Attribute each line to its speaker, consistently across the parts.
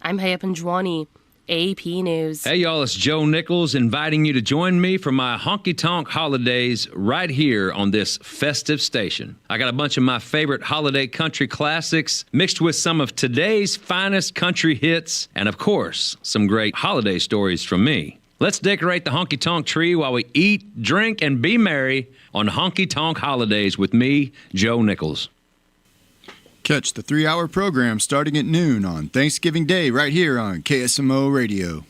Speaker 1: I'm Hayap Anjwani, AP News.
Speaker 2: Hey, y'all, it's Joe Nichols inviting you to join me for my honky-tonk holidays right here on this festive station. I got a bunch of my favorite holiday country classics mixed with some of today's finest country hits and, of course, some great holiday stories from me. Let's decorate the honky-tonk tree while we eat, drink, and be merry on honky-tonk holidays with me, Joe Nichols.
Speaker 3: Catch the 3-hour program starting at noon on Thanksgiving Day right here on KSMO Radio.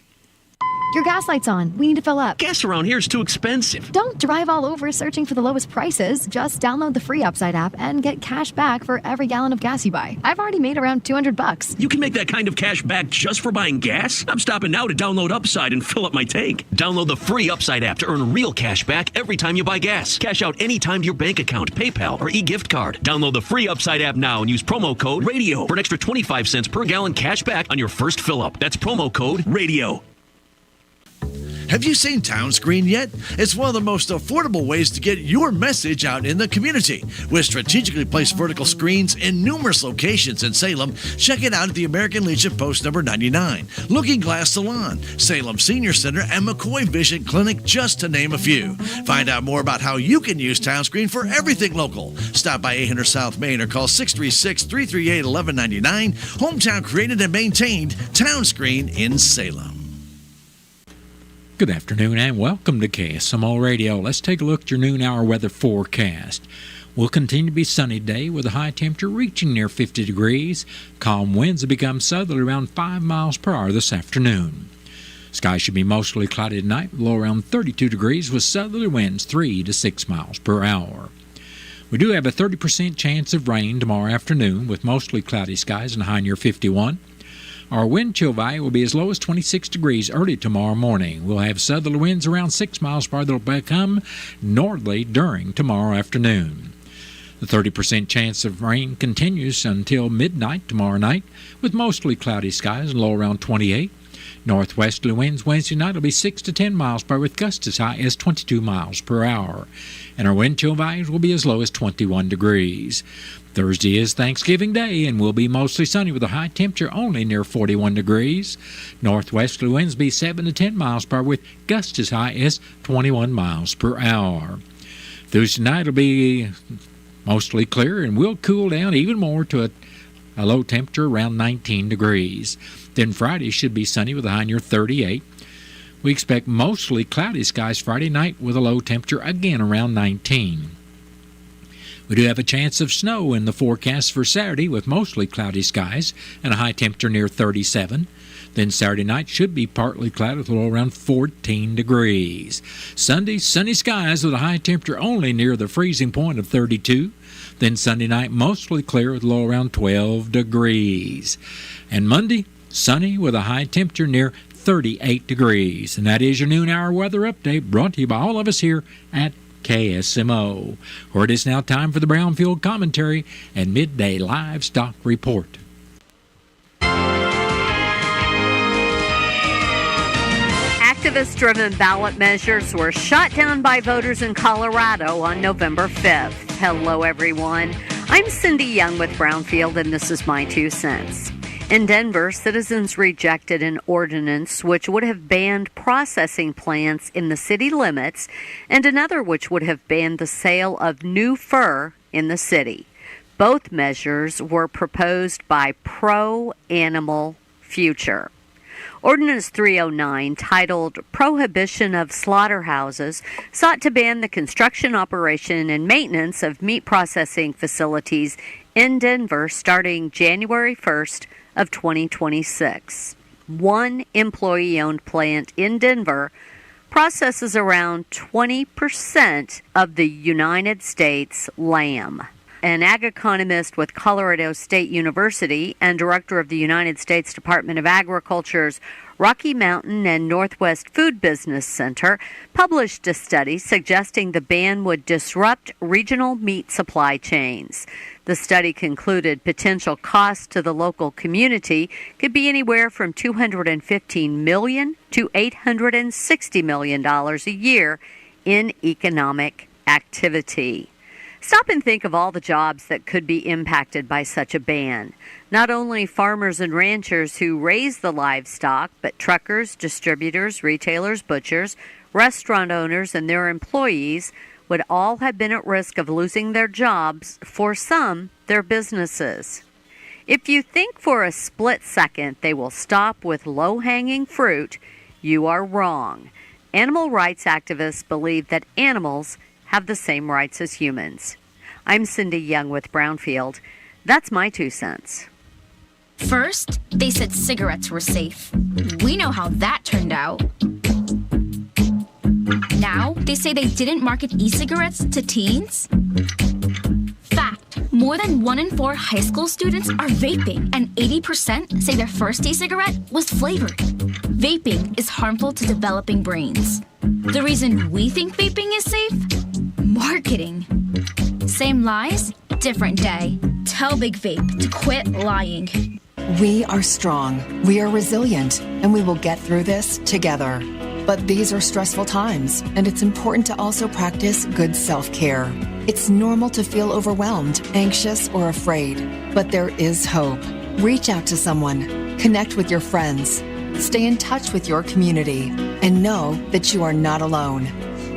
Speaker 4: Your gas light's on. We need to fill up.
Speaker 5: Gas around here is too expensive.
Speaker 4: Don't drive all over searching for the lowest prices. Just download the free Upside app and get cash back for every gallon of gas you buy. I've already made around $200.
Speaker 5: You can make that kind of cash back just for buying gas? I'm stopping now to download Upside and fill up my tank. Download the free Upside app to earn real cash back every time you buy gas. Cash out anytime to your bank account, PayPal, or e-gift card. Download the free Upside app now and use promo code RADIO for an extra 25 cents per gallon cash back on your first fill up. That's promo code RADIO.
Speaker 6: Have you seen Town Screen yet? It's one of the most affordable ways to get your message out in the community. With strategically placed vertical screens in numerous locations in Salem, check it out at the American Legion Post number 99, Looking Glass Salon, Salem Senior Center, and McCoy Vision Clinic, just to name a few. Find out more about how you can use Town Screen for everything local. Stop by 800 South Main or call 636-338-1199. Hometown created and maintained, Town Screen in Salem.
Speaker 7: Good afternoon and welcome to KSMO Radio. Let's take a look at your noon hour weather forecast. Will continue to be sunny day with a high temperature reaching near 50 degrees. Calm winds have become southerly around 5 miles per hour this afternoon. Skies should be mostly cloudy tonight, low around 32 degrees with southerly winds 3 to 6 miles per hour. We do have a 30% chance of rain tomorrow afternoon with mostly cloudy skies and a high near 51. Our wind chill value will be as low as 26 degrees early tomorrow morning. We'll have southerly winds around 6 miles per hour that will become northerly during tomorrow afternoon. The 30% chance of rain continues until midnight tomorrow night with mostly cloudy skies and low around 28. Northwesterly winds Wednesday night will be 6 to 10 miles per hour with gusts as high as 22 miles per hour. And our wind chill values will be as low as 21 degrees. Thursday is Thanksgiving Day and will be mostly sunny with a high temperature only near 41 degrees. Northwesterly winds be 7 to 10 miles per hour with gusts as high as 21 miles per hour. Thursday night will be mostly clear and will cool down even more to a low temperature around 19 degrees. Then Friday should be sunny with a high near 38. We expect mostly cloudy skies Friday night with a low temperature again around 19. We do have a chance of snow in the forecast for Saturday with mostly cloudy skies and a high temperature near 37. Then Saturday night should be partly cloudy with a low around 14 degrees. Sunday, sunny skies with a high temperature only near the freezing point of 32. Then Sunday night, mostly clear with a low around 12 degrees. And Monday, sunny with a high temperature near 38 degrees. And that is your noon hour weather update brought to you by all of us here at KSMO, where it is now time for the Brownfield Commentary and Midday Livestock Report.
Speaker 8: Activist-driven ballot measures were shot down by voters in Colorado on November 5th. Hello, everyone. I'm Cindy Young with Brownfield, and this is my 2 cents. In Denver, citizens rejected an ordinance which would have banned processing plants in the city limits and another which would have banned the sale of new fur in the city. Both measures were proposed by Pro-Animal Future. Ordinance 309, titled Prohibition of Slaughterhouses, sought to ban the construction, operation, and maintenance of meat processing facilities in Denver starting January 1st of 2026. One employee-owned plant in Denver processes around 20% of the United States lamb. An ag economist with Colorado State University and director of the United States Department of Agriculture's Rocky Mountain and Northwest Food Business Center published a study suggesting the ban would disrupt regional meat supply chains. The study concluded potential costs to the local community could be anywhere from $215 million to $860 million a year in economic activity. Stop and think of all the jobs that could be impacted by such a ban. Not only farmers and ranchers who raise the livestock, but truckers, distributors, retailers, butchers, restaurant owners, and their employees would all have been at risk of losing their jobs, for some, their businesses. If you think for a split second they will stop with low-hanging fruit, you are wrong. Animal rights activists believe that animals have the same rights as humans. I'm Cindy Young with Brownfield. That's my 2 cents.
Speaker 9: First, they said cigarettes were safe. We know how that turned out. Now, they say they didn't market e-cigarettes to teens. Fact, more than 1 in 4 high school students are vaping, and 80% say their first e-cigarette was flavored. Vaping is harmful to developing brains. The reason we think vaping is safe? Marketing. Same lies, different day. Tell Big Vape to quit lying.
Speaker 10: We are strong, we are resilient, and we will get through this together. But these are stressful times, and it's important to also practice good self-care. It's normal to feel overwhelmed, anxious, or afraid, but there is hope. Reach out to someone, connect with your friends, stay in touch with your community, and know that you are not alone.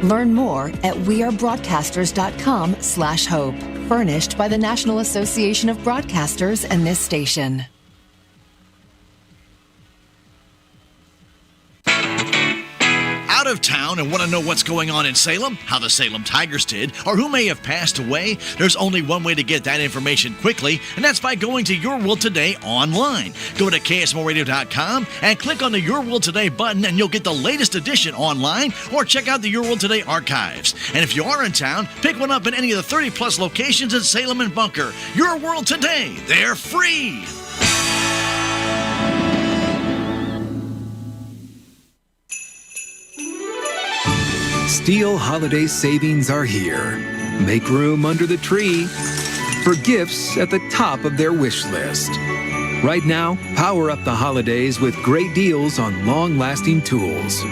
Speaker 10: Learn more at wearebroadcasters.com/hope, furnished by the National Association of Broadcasters and this station.
Speaker 6: Out of town and want to know what's going on in Salem, how the Salem Tigers did, or who may have passed away? There's only one way to get that information quickly, and that's by going to Your World Today online. Go to KSMORadio.com and click on the Your World Today button, and you'll get the latest edition online, or check out the Your World Today archives. And if you are in town, pick one up in any of the 30-plus locations in Salem and Bunker. Your World Today, they're free!
Speaker 11: Steel holiday savings are here. Make room under the tree for gifts at the top of their wish list. Right now, power up the holidays with great deals on long-lasting tools.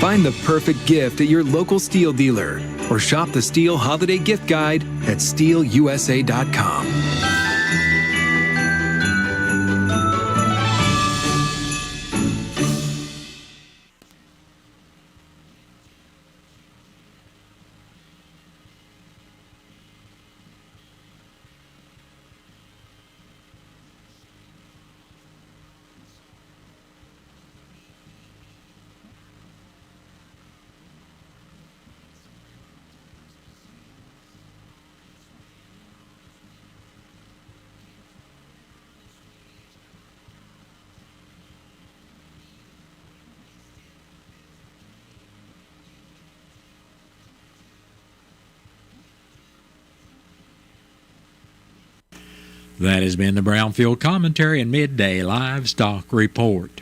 Speaker 11: Find the perfect gift at your local Steel dealer or shop the Steel Holiday Gift Guide at steelusa.com.
Speaker 7: That has been the Brownfield Commentary and Midday Livestock Report.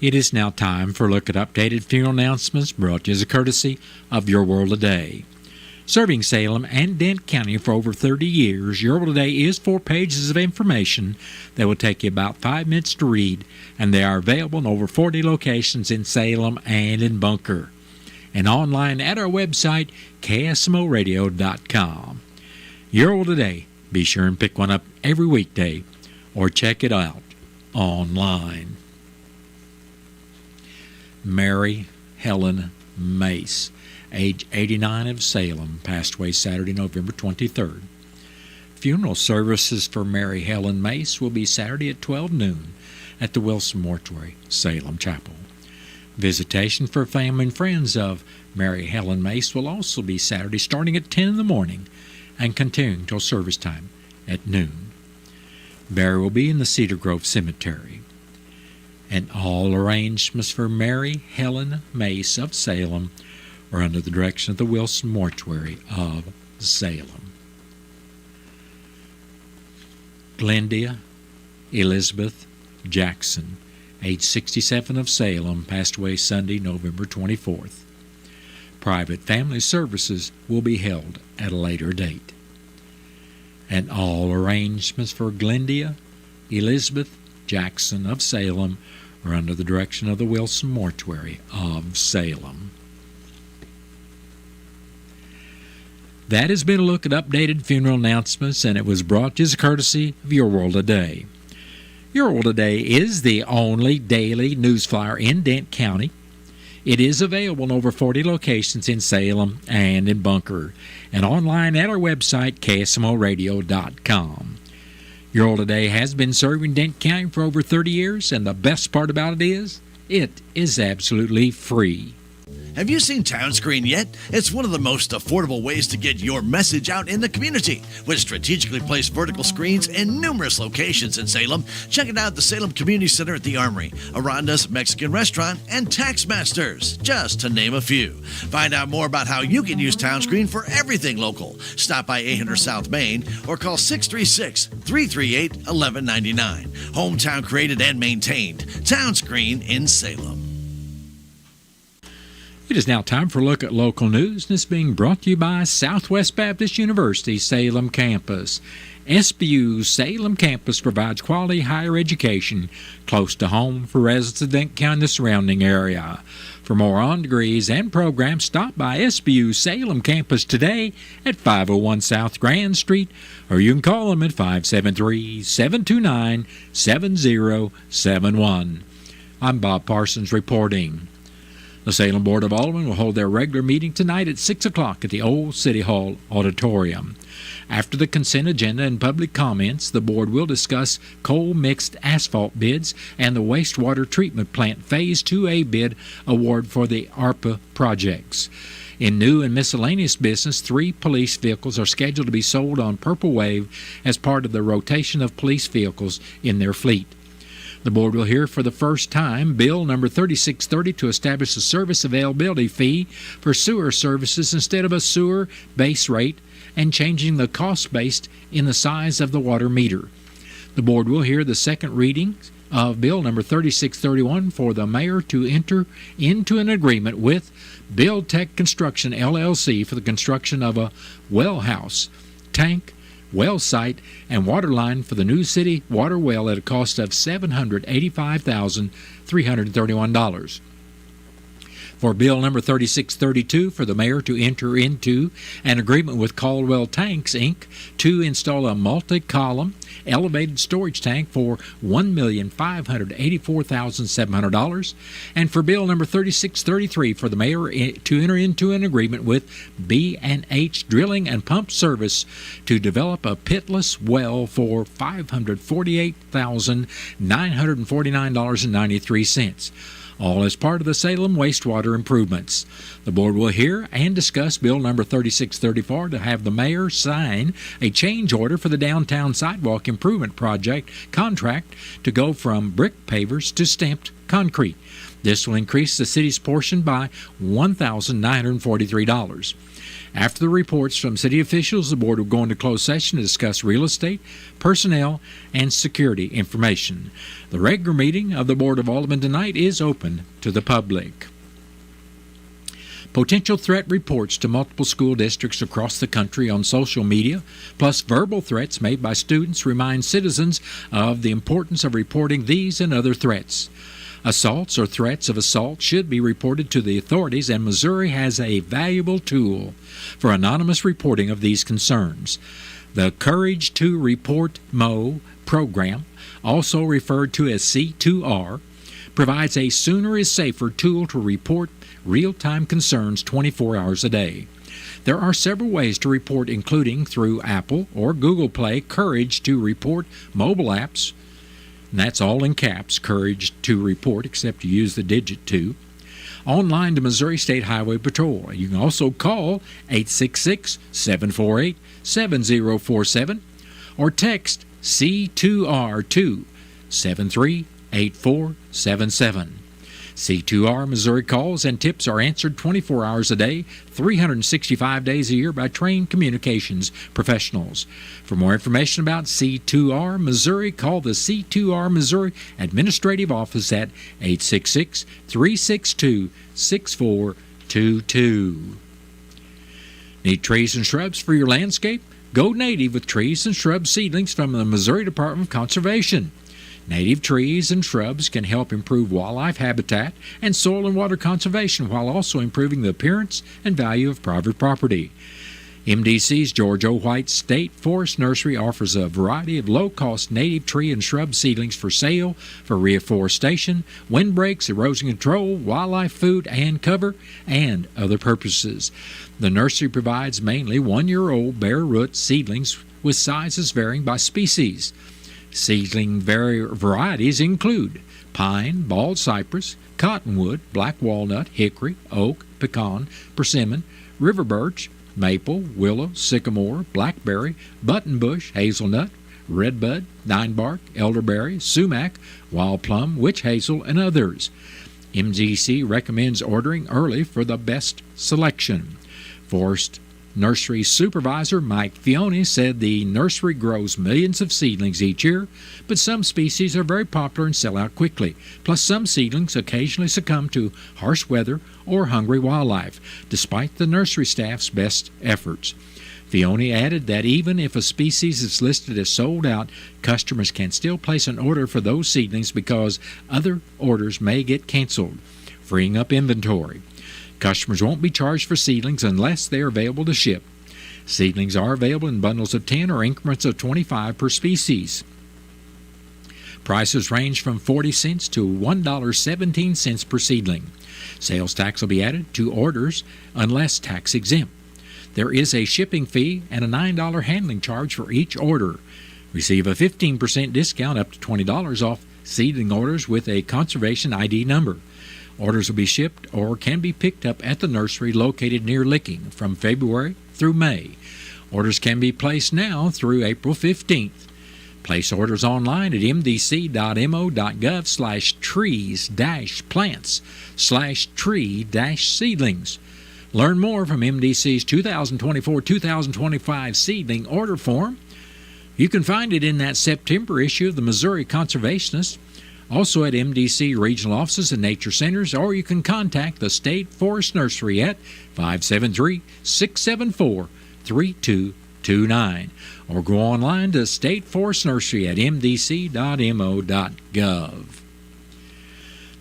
Speaker 7: It is now time for a look at updated funeral announcements brought to you as a courtesy of Your World Today. Serving Salem and Dent County for over 30 years, Your World Today is 4 pages of information that will take you about 5 minutes to read, and they are available in over 40 locations in Salem and in Bunker, and online at our website, KSMORadio.com. Your World Today. Be sure and pick one up every weekday or check it out online. Mary Helen Mace, age 89 of Salem, passed away Saturday, November 23rd. Funeral services for Mary Helen Mace will be Saturday at 12 noon at the Wilson Mortuary, Salem Chapel. Visitation for family and friends of Mary Helen Mace will also be Saturday starting at 10 in the morning and continuing till service time at noon. Burial will be in the Cedar Grove Cemetery. And all arrangements for Mary Helen Mace of Salem are under the direction of the Wilson Mortuary of Salem. Glendia Elizabeth Jackson, age 67 of Salem, passed away Sunday, November 24th. Private family services will be held at a later date. And all arrangements for Glendia Elizabeth Jackson of Salem are under the direction of the Wilson Mortuary of Salem. That has been a look at updated funeral announcements, and it was brought to you as a courtesy of Your World Today. Your World Today is the only daily news flyer in Dent County. It is available in over 40 locations in Salem and in Bunker, and online at our website, KSMOradio.com. Your World Today has been serving Dent County for over 30 years, and the best part about it is absolutely free.
Speaker 6: Have you seen Town Screen yet? It's one of the most affordable ways to get your message out in the community. With strategically placed vertical screens in numerous locations in Salem, check it out at the Salem Community Center at the Armory, Aranda's Mexican Restaurant, and Taxmasters, just to name a few. Find out more about how you can use Town Screen for everything local. Stop by 800 South Main or call 636-338-1199. Hometown created and maintained. Town Screen in Salem.
Speaker 7: It is now time for a look at local news, and it's being brought to you by Southwest Baptist University Salem Campus. SBU's Salem Campus provides quality higher education close to home for residents of Dent County and the surrounding area. For more on degrees and programs, stop by SBU's Salem Campus today at 501 South Grand Street, or you can call them at 573-729-7071. I'm Bob Parsons reporting. The Salem Board of Aldermen will hold their regular meeting tonight at 6 o'clock at the Old City Hall Auditorium. After the consent agenda and public comments, the board will discuss coal mixed asphalt bids and the wastewater treatment plant Phase 2A bid award for the ARPA projects. In new and miscellaneous business, 3 police vehicles are scheduled to be sold on Purple Wave as part of the rotation of police vehicles in their fleet. The board will hear for the first time Bill number 3630 to establish a service availability fee for sewer services instead of a sewer base rate and changing the cost based in the size of the water meter. The board will hear the second reading of Bill number 3631 for the mayor to enter into an agreement with Build Tech Construction LLC for the construction of a well house, tank, well site, and water line for the new city water well at a cost of $785,331. For Bill number 3632, for the mayor to enter into an agreement with Caldwell Tanks, Inc. to install a multi-column elevated storage tank for $1,584,700. And for Bill number 3633, for the mayor to enter into an agreement with B&H Drilling and Pump Service to develop a pitless well for $548,949.93. all as part of the Salem wastewater improvements. The board will hear and discuss Bill number 3634 to have the mayor sign a change order for the downtown sidewalk improvement project contract to go from brick pavers to stamped concrete. This will increase the city's portion by $1,943. After the reports from city officials, the board will go into closed session to discuss real estate, personnel, and security information. The regular meeting of the Board of Aldermen tonight is open to the public. Potential threat reports to multiple school districts across the country on social media, plus verbal threats made by students, remind citizens of the importance of reporting these and other threats. Assaults or threats of assault should be reported to the authorities, and Missouri has a valuable tool for anonymous reporting of these concerns. The Courage to Report MO program, also referred to as C2R, provides a sooner is safer tool to report real-time concerns 24 hours a day. There are several ways to report, including through Apple or Google Play Courage to Report mobile apps. And that's all in caps, Courage to Report, except you use the digit 2. Online to Missouri State Highway Patrol. You can also call 866-748-7047 or text C2R to 738477. C2R Missouri calls and tips are answered 24 hours a day, 365 days a year by trained communications professionals. For more information about C2R Missouri, call the C2R Missouri Administrative Office at 866-362-6422. Need trees and shrubs for your landscape? Go native with trees and shrub seedlings from the Missouri Department of Conservation. Native trees and shrubs can help improve wildlife habitat and soil and water conservation while also improving the appearance and value of private property. MDC's George O. White State Forest Nursery offers a variety of low-cost native tree and shrub seedlings for sale for reforestation, windbreaks, erosion control, wildlife food and cover, and other purposes. The nursery provides mainly one-year-old bare root seedlings with sizes varying by species. Seedling varieties include pine, bald cypress, cottonwood, black walnut, hickory, oak, pecan, persimmon, river birch, maple, willow, sycamore, blackberry, buttonbush, hazelnut, redbud, ninebark, elderberry, sumac, wild plum, witch hazel, and others. MDC recommends ordering early for the best selection. Forest Nursery Supervisor Mike Fione said the nursery grows millions of seedlings each year, but some species are very popular and sell out quickly. Plus, some seedlings occasionally succumb to harsh weather or hungry wildlife, despite the nursery staff's best efforts. Fione added that even if a species is listed as sold out, customers can still place an order for those seedlings because other orders may get canceled, freeing up inventory. Customers won't be charged for seedlings unless they are available to ship. Seedlings are available in bundles of 10 or increments of 25 per species. Prices range from 40 cents to $1.17 per seedling. Sales tax will be added to orders unless tax exempt. There is a shipping fee and a $9 handling charge for each order. Receive a 15% discount up to $20 off seedling orders with a conservation ID number. Orders will be shipped or can be picked up at the nursery located near Licking from February through May. Orders can be placed now through April 15th. Place orders online at mdc.mo.gov/trees-plants/tree-seedlings. Learn more from MDC's 2024-2025 seedling order form. You can find it in that September issue of the Missouri Conservationist, also at MDC regional offices and nature centers, or you can contact the State Forest Nursery at 573-674-3229, or go online to State Forest Nursery at mdc.mo.gov.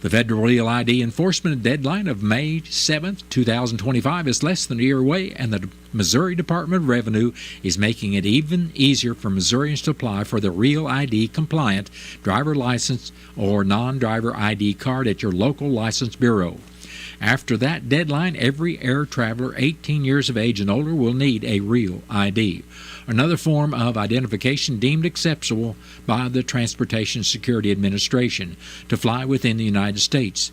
Speaker 7: The federal Real ID enforcement deadline of May 7, 2025 is less than a year away, and the Missouri Department of Revenue is making it even easier for Missourians to apply for the Real ID compliant driver license or non-driver ID card at your local license bureau. After that deadline, every air traveler 18 years of age and older will need a Real ID, another form of identification deemed acceptable by the Transportation Security Administration to fly within the United States.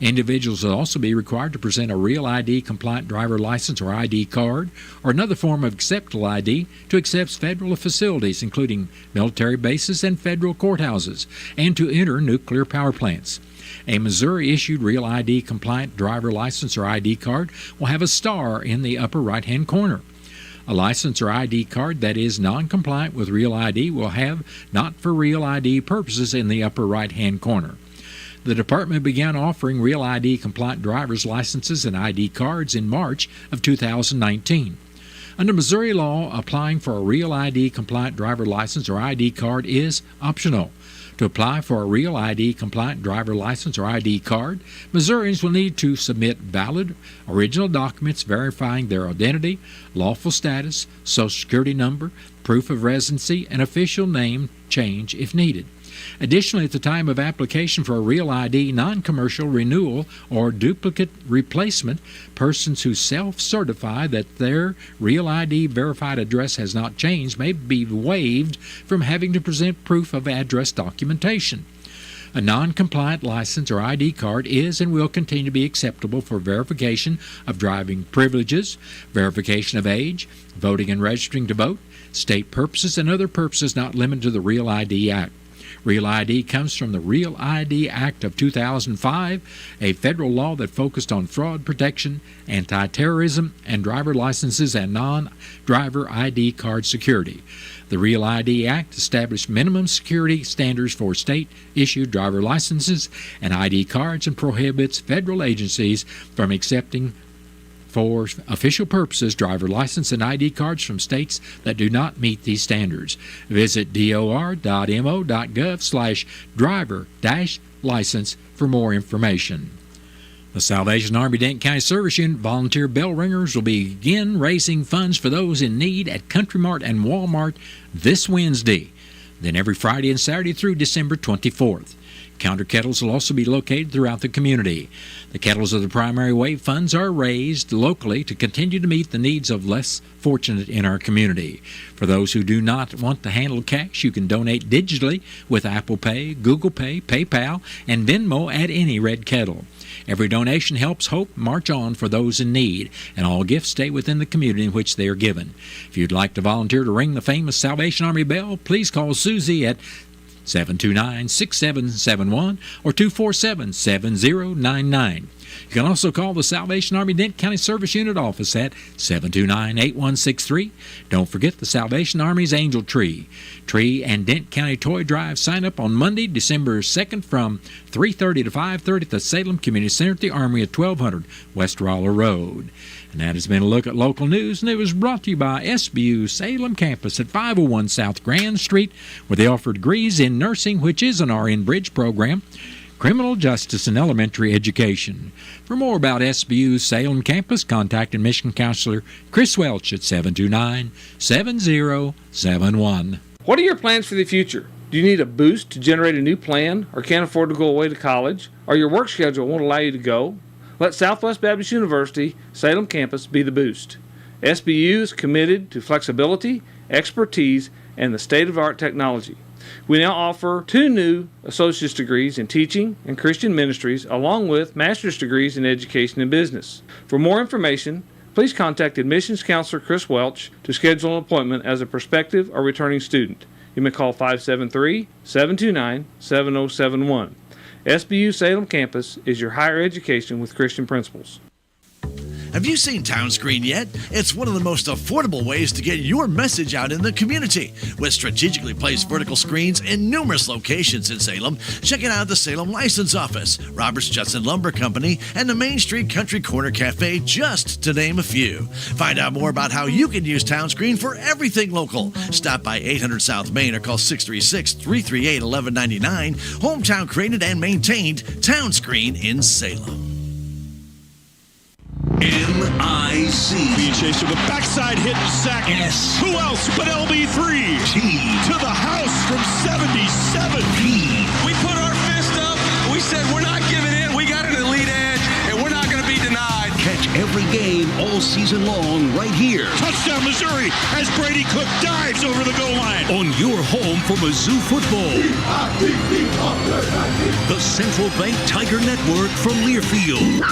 Speaker 7: Individuals will also be required to present a Real ID compliant driver license or ID card or another form of acceptable ID to access federal facilities, including military bases and federal courthouses, and to enter nuclear power plants. A Missouri-issued Real ID compliant driver license or ID card will have a star in the upper right-hand corner. A license or ID card that is non-compliant with Real ID will have Not for Real ID purposes in the upper right-hand corner. The department began offering Real ID compliant driver's licenses and ID cards in March of 2019. Under Missouri law, applying for a Real ID compliant driver license or ID card is optional. To apply for a Real ID compliant driver license or ID card, Missourians will need to submit valid original documents verifying their identity, lawful status, Social Security number, proof of residency, and official name change if needed. Additionally, at the time of application for a Real ID non-commercial renewal or duplicate replacement, persons who self-certify that their Real ID verified address has not changed may be waived from having to present proof of address documentation. A non-compliant license or ID card is and will continue to be acceptable for verification of driving privileges, verification of age, voting and registering to vote, state purposes, and other purposes not limited to the Real ID Act. Real ID comes from the Real ID Act of 2005, a federal law that focused on fraud protection, anti-terrorism, and driver licenses and non-driver ID card security. The Real ID Act established minimum security standards for state-issued driver licenses and ID cards and prohibits federal agencies from accepting for official purposes driver license and ID cards from states that do not meet these standards. Visit dor.mo.gov/driver-license for more information. The Salvation Army Denton County Service Unit volunteer bell ringers will begin raising funds for those in need at Country Mart and Walmart this Wednesday, then every Friday and Saturday through December 24th. Counter kettles will also be located throughout the community. The kettles of the primary wave funds are raised locally to continue to meet the needs of less fortunate in our community. For those who do not want to handle cash, you can donate digitally with Apple Pay, Google Pay, PayPal, and Venmo at any red kettle. Every donation helps hope march on for those in need, and all gifts stay within the community in which they are given. If you'd like to volunteer to ring the famous Salvation Army bell, please call Susie at 729-6771 or 247-7099. You can also call the Salvation Army Denton County Service Unit office at 729-8163. Don't forget the Salvation Army's Angel Tree and Denton County Toy Drive. Sign up on Monday, December 2nd from 3:30 to 5:30 at the Salem Community Center at the Armory at 1200 West Roller Road. And that has been a look at local news, and it was brought to you by SBU Salem Campus at 501 South Grand Street, where they offer degrees in nursing, which is an RN Bridge program, criminal justice, and elementary education. For more about SBU's Salem Campus, contact admission counselor Chris Welch at 729-7071.
Speaker 12: What are your plans for the future? Do you need a boost to generate a new plan, or can't afford to go away to college, or your work schedule won't allow you to go? Let Southwest Baptist University Salem Campus be the boost. SBU is committed to flexibility, expertise, and the state-of-the-art technology. We now offer 2 new associate's degrees in teaching and Christian ministries, along with master's degrees in education and business. For more information, please contact admissions counselor Chris Welch to schedule an appointment as a prospective or returning student. You may call 573-729-7071. SBU Salem Campus is your higher education with Christian principles.
Speaker 6: Have you seen Town Screen yet? It's one of the most affordable ways to get your message out in the community. With strategically placed vertical screens in numerous locations in Salem, check it out at the Salem License Office, Roberts Judson Lumber Company, and the Main Street Country Corner Cafe, just to name a few. Find out more about how you can use Town Screen for everything local. Stop by 800 South Main or call 636-338-1199. Hometown created and maintained Town Screen in Salem.
Speaker 13: M-I-C. Being chased to the backside, hit and sack. S. Who else but LB3? T. To the house from 77. P.
Speaker 14: We put our fist up. We said we're not giving in. We got an elite edge, and we're not going to be denied.
Speaker 13: Catch every game all season long right here. Touchdown Missouri as Brady Cook dives over the goal line. On your home for Mizzou football. The Central Bank Tiger Network from Learfield.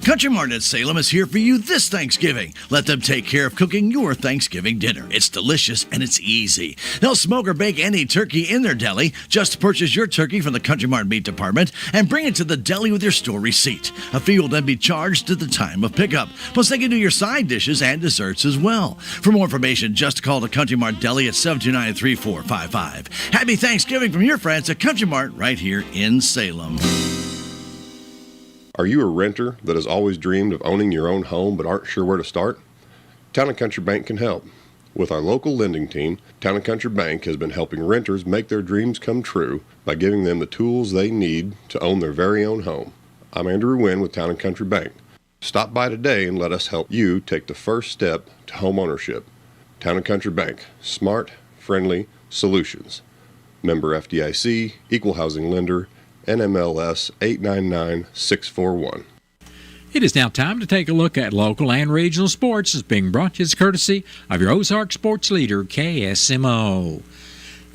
Speaker 6: Country Mart at Salem is here for you this Thanksgiving. Let them take care of cooking your Thanksgiving dinner. It's delicious and it's easy. They'll smoke or bake any turkey in their deli. Just purchase your turkey from the Country Mart Meat Department and bring it to the deli with your store receipt. A fee will then be charged at the time of pickup. Plus, they can do your side dishes and desserts as well. For more information, just call the Country Mart Deli at 729-3455. Happy Thanksgiving from your friends at Country Mart right here in Salem.
Speaker 15: Are you a renter that has always dreamed of owning your own home but aren't sure where to start? Town & Country Bank can help. With our local lending team, Town & Country Bank has been helping renters make their dreams come true by giving them the tools they need to own their very own home. I'm Andrew Wynn with Town & Country Bank. Stop by today and let us help you take the first step to home ownership. Town & Country Bank, smart, friendly solutions. Member FDIC, equal housing lender, NMLS 899641.
Speaker 7: It is now time to take a look at local and regional sports. It's being brought to you as courtesy of your Ozark sports leader, KSMO.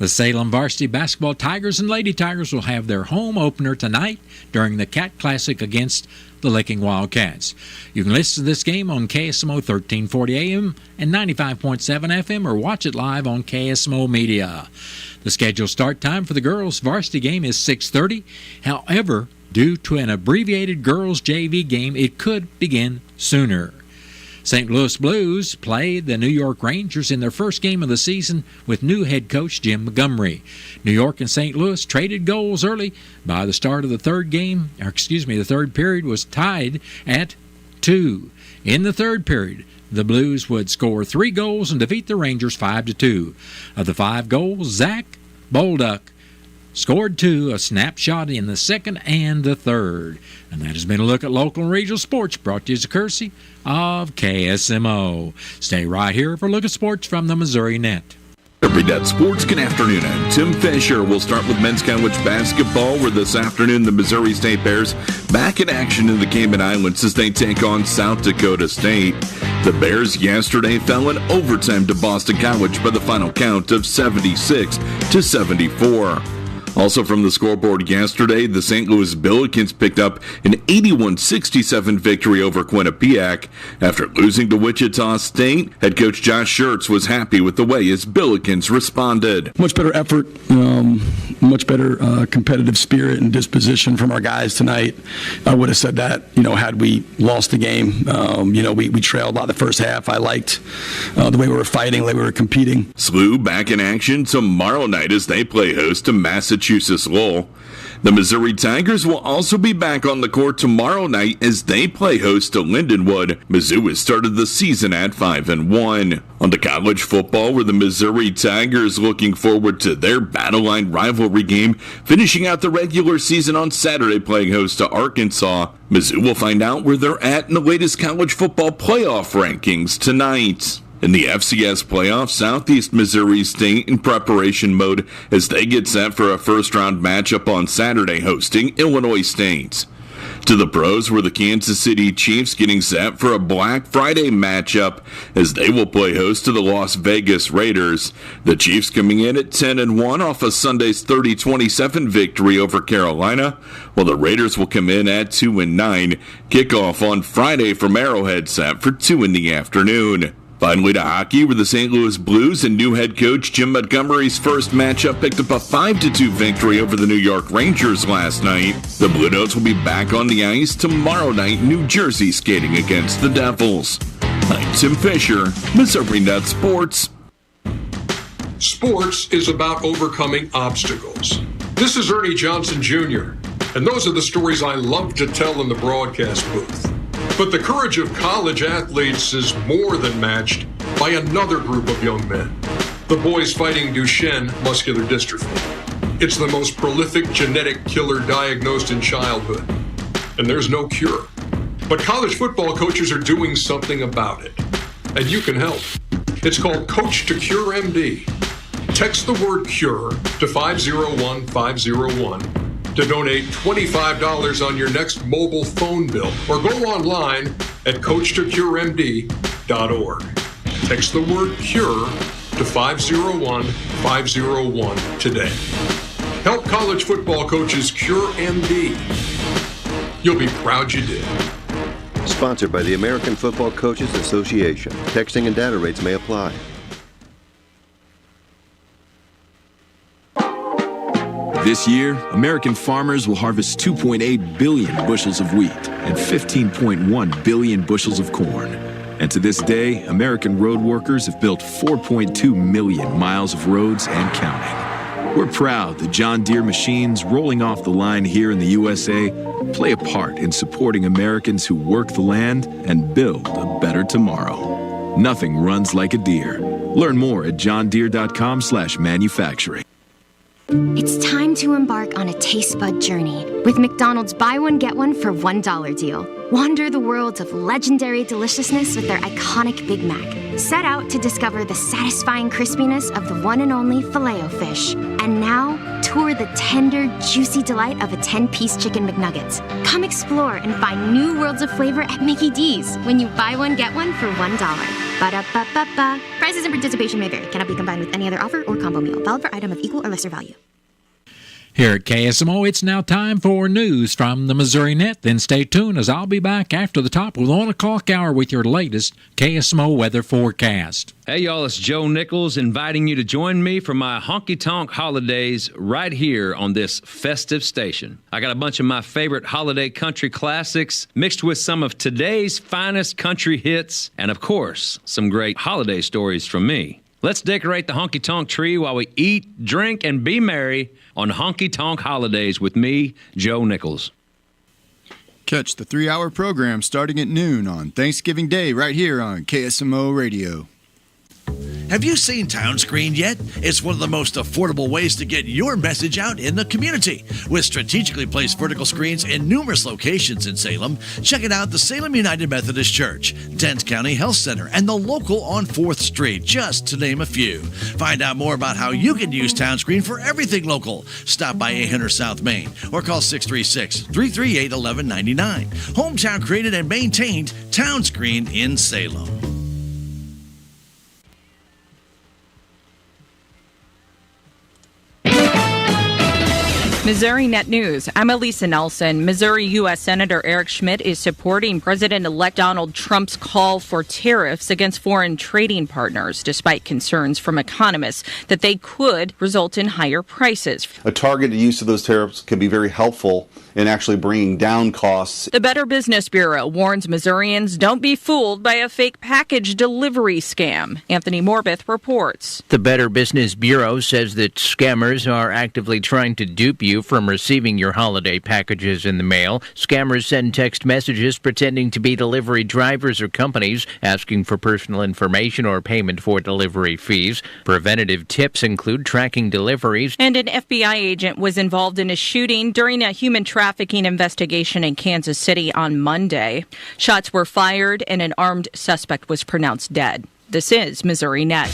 Speaker 7: The Salem Varsity Basketball Tigers and Lady Tigers will have their home opener tonight during the Cat Classic against the Licking Wildcats. You can listen to this game on KSMO 1340 AM and 95.7 FM or watch it live on KSMO Media. The scheduled start time for the girls' varsity game is 6:30. However, due to an abbreviated girls' JV game, it could begin sooner. St. Louis Blues played the New York Rangers in their first game of the season with new head coach Jim Montgomery. New York and St. Louis traded goals early. By the start of the third period was tied at 2. In the third period, the Blues would score 3 goals and defeat the Rangers 5-2. Of the 5 goals, Zach Bolduc scored 2, a snapshot in the second and the third. And that has been a look at local and regional sports brought to you as a courtesy of KSMO. Stay right here for a look at sports from the Missouri Net.
Speaker 16: Every Net Sports, good afternoon. And Tim Fisher will start with men's college basketball, where this afternoon the Missouri State Bears back in action in the Cayman Islands as they take on South Dakota State. The Bears yesterday fell in overtime to Boston College by the final count of 76-74. Also from the scoreboard yesterday, the St. Louis Billikens picked up an 81-67 victory over Quinnipiac. After losing to Wichita State, head coach Josh Schertz was happy with the way his Billikens responded.
Speaker 17: Much better effort, much better competitive spirit and disposition from our guys tonight. I would have said that, had we lost the game. We trailed a lot the first half. I liked the way we were fighting, the way we were competing.
Speaker 16: SLU back in action tomorrow night as they play host to Massachusetts Lowell. The Missouri Tigers will also be back on the court tomorrow night as they play host to Lindenwood. Mizzou has started the season at 5-1. On to college football, where the Missouri Tigers looking forward to their Battle Line rivalry game, finishing out the regular season on Saturday playing host to Arkansas. Mizzou will find out where they're at in the latest college football playoff rankings tonight. In the FCS playoffs, Southeast Missouri State in preparation mode as they get set for a first-round matchup on Saturday hosting Illinois State. To the pros were the Kansas City Chiefs getting set for a Black Friday matchup as they will play host to the Las Vegas Raiders. The Chiefs coming in at 10-1 off of Sunday's 30-27 victory over Carolina, while the Raiders will come in at 2-9. Kickoff on Friday from Arrowhead set for 2 in the afternoon. Finally to hockey, where the St. Louis Blues and new head coach Jim Montgomery's first matchup picked up a 5-2 victory over the New York Rangers last night. The Blue Notes will be back on the ice tomorrow night in New Jersey skating against the Devils. I'm Tim Fisher, Missouri Net Sports.
Speaker 18: Sports is about overcoming obstacles. This is Ernie Johnson Jr., and those are the stories I love to tell in the broadcast booth. But the courage of college athletes is more than matched by another group of young men, the boys fighting Duchenne muscular dystrophy. It's the most prolific genetic killer diagnosed in childhood, and there's no cure. But college football coaches are doing something about it, and you can help. It's called Coach to Cure MD. Text the word CURE to 501-501 to donate $25 on your next mobile phone bill, or go online at CoachToCureMD.org. Text the word CURE to 501-501 today. Help college football coaches cure MD. You'll be proud you did.
Speaker 19: Sponsored by the American Football Coaches Association. Texting and data rates may apply.
Speaker 20: This year, American farmers will harvest 2.8 billion bushels of wheat and 15.1 billion bushels of corn. And to this day, American road workers have built 4.2 million miles of roads and counting. We're proud that John Deere machines rolling off the line here in the USA play a part in supporting Americans who work the land and build a better tomorrow. Nothing runs like a Deere. Learn more at johndeere.com/manufacturing.
Speaker 21: It's time to embark on a taste bud journey with McDonald's Buy One, Get One for $1 deal. Wander the worlds of legendary deliciousness with their iconic Big Mac. Set out to discover the satisfying crispiness of the one and only Filet-O-Fish. And now, tour the tender, juicy delight of a 10-piece Chicken McNuggets. Come explore and find new worlds of flavor at Mickey D's when you buy one, get one for $1. Ba-da-ba-ba-ba. Prices and participation may vary. Cannot be combined with any other offer or combo meal. Valid for item of equal or lesser value.
Speaker 7: Here at KSMO, it's now time for news from the Missouri Net. Then stay tuned as I'll be back after the top of the 1 o'clock hour with your latest KSMO weather forecast.
Speaker 2: Hey, y'all, it's Joe Nichols inviting you to join me for my honky-tonk holidays right here on this festive station. I got a bunch of my favorite holiday country classics mixed with some of today's finest country hits and, of course, some great holiday stories from me. Let's decorate the honky-tonk tree while we eat, drink, and be merry on honky-tonk holidays with me, Joe Nichols.
Speaker 3: Catch the 3-hour program starting at noon on Thanksgiving Day right here on KSMO Radio.
Speaker 6: Have you seen Town Screen yet? It's one of the most affordable ways to get your message out in the community. With strategically placed vertical screens in numerous locations in Salem, check it out: the Salem United Methodist Church, Dent County Health Center, and the local on 4th Street, just to name a few. Find out more about how you can use Town Screen for everything local. Stop by 800 South Main or call 636-338-1199. Hometown created and maintained, Town Screen in Salem.
Speaker 1: Missouri Net News. I'm Elisa Nelson. Missouri U.S. Senator Eric Schmidt is supporting President-elect Donald Trump's call for tariffs against foreign trading partners, despite concerns from economists that they could result in higher prices.
Speaker 22: A targeted use of those tariffs can be very helpful in actually bringing down costs.
Speaker 1: The Better Business Bureau warns Missourians don't be fooled by a fake package delivery scam. Anthony Morbith reports.
Speaker 23: The Better Business Bureau says that scammers are actively trying to dupe you from receiving your holiday packages in the mail. Scammers send text messages pretending to be delivery drivers or companies, asking for personal information or payment for delivery fees. Preventative tips include tracking deliveries.
Speaker 1: And an FBI agent was involved in a shooting during a human trafficking investigation in Kansas City on Monday. Shots were fired and an armed suspect was pronounced dead. This is Missouri Net.